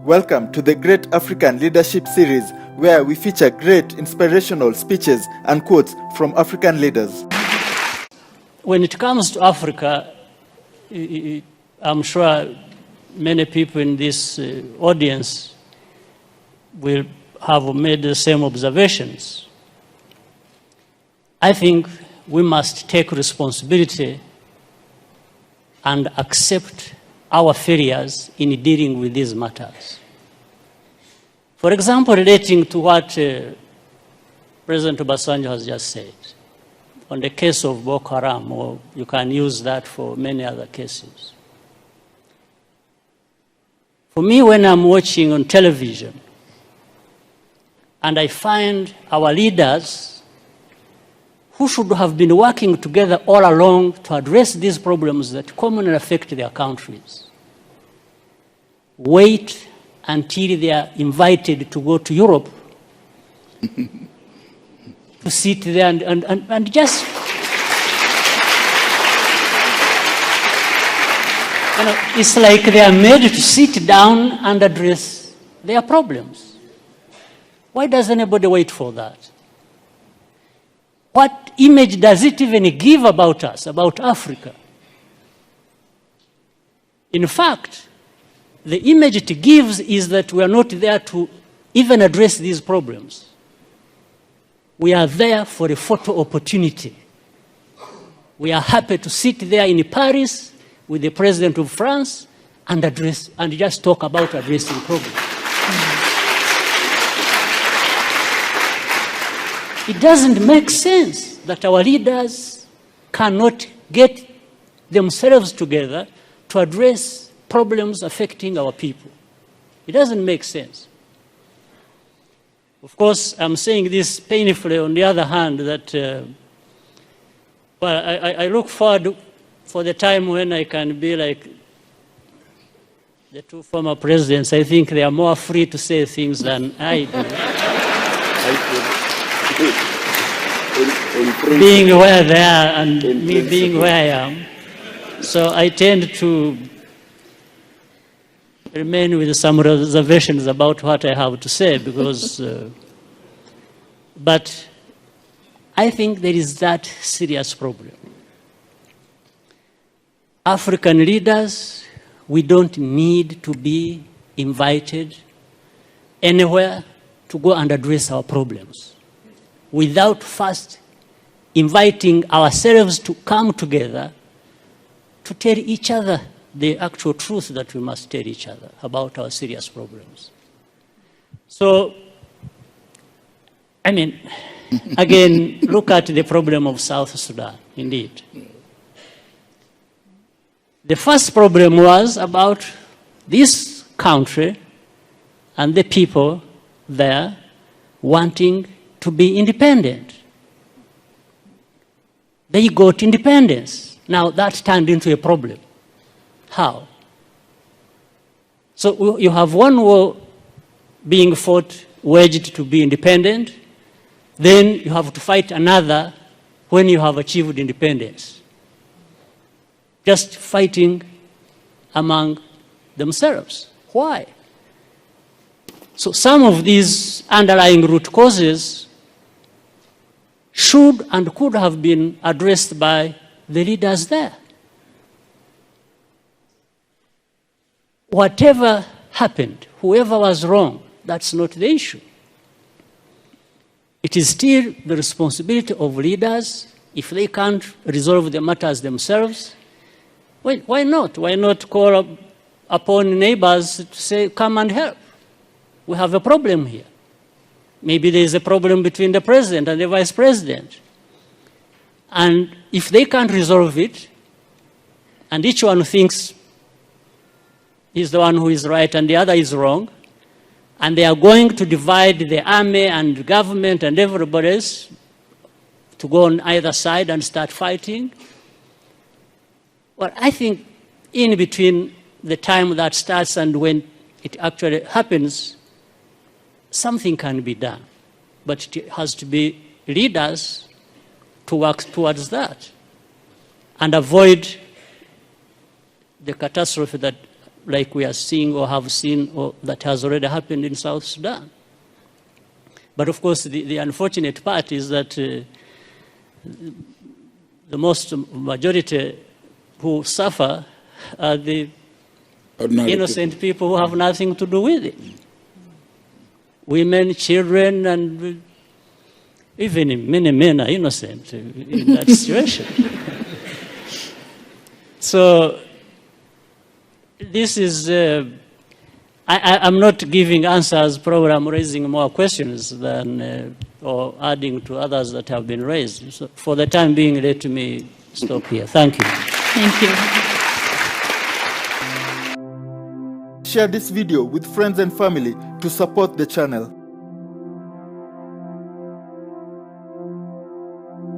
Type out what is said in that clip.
Welcome to the Great African Leadership Series, where we feature great inspirational speeches and quotes from African leaders. When it comes to Africa, I'm sure many people in this audience will have made the same observations. I think we must take responsibility and accept our failures in dealing with these matters. For example, relating to what President Obasanjo has just said, on the case of Boko Haram, or you can use that for many other cases. For me, when I'm watching on television, and I find our leaders who should have been working together all along to address these problems that commonly affect their countries, wait until they are invited to go to Europe to sit there and just, it's like they are made to sit down and address their problems. Why does anybody wait for that? What image does it even give about us, about Africa? In fact, the image it gives is that we are not there to even address these problems. We are there for a photo opportunity. We are happy to sit there in Paris with the President of France and just talk about addressing problems. It doesn't make sense that our leaders cannot get themselves together to address problems affecting our people. It doesn't make sense. Of course, I'm saying this painfully. On the other hand, that I look forward for the time when I can be like the two former presidents. I think they are more free to say things than I do. Being where they are and me being where I am. So I tend to remain with some reservations about what I have to say because, but I think there is that serious problem. African leaders, we don't need to be invited anywhere to go and address our problems without first inviting ourselves to come together to tell each other the actual truth that we must tell each other about our serious problems. So, I mean, again, look at the problem of South Sudan, indeed. The first problem was about this country and the people there wanting to be independent. They got independence. Now that turned into a problem. How? So you have one war being fought, waged to be independent, then you have to fight another when you have achieved independence. Just fighting among themselves. Why? So some of these underlying root causes should and could have been addressed by the leaders there. Whatever happened, whoever was wrong, that's not the issue. It is still the responsibility of leaders. If they can't resolve the matters themselves, well, why not? Why not call upon neighbors to say, come and help? We have a problem here. Maybe there is a problem between the president and the vice president. And if they can't resolve it, and each one thinks he's the one who is right and the other is wrong, and they are going to divide the army and government and everybody else to go on either side and start fighting, well, I think in between the time that starts and when it actually happens, something can be done. But it has to be leaders to work towards that and avoid the catastrophe that like we are seeing or have seen or that has already happened in South Sudan. But of course, the unfortunate part is that the most majority who suffer are the Ordinary innocent people who have nothing to do with it. Women, children, and even many men are innocent in that situation. So this is, I'm not giving answers, probably I'm raising more questions than, or adding to others that have been raised. So for the time being, let me stop here. Thank you. Thank you. Share this video with friends and family to support the channel.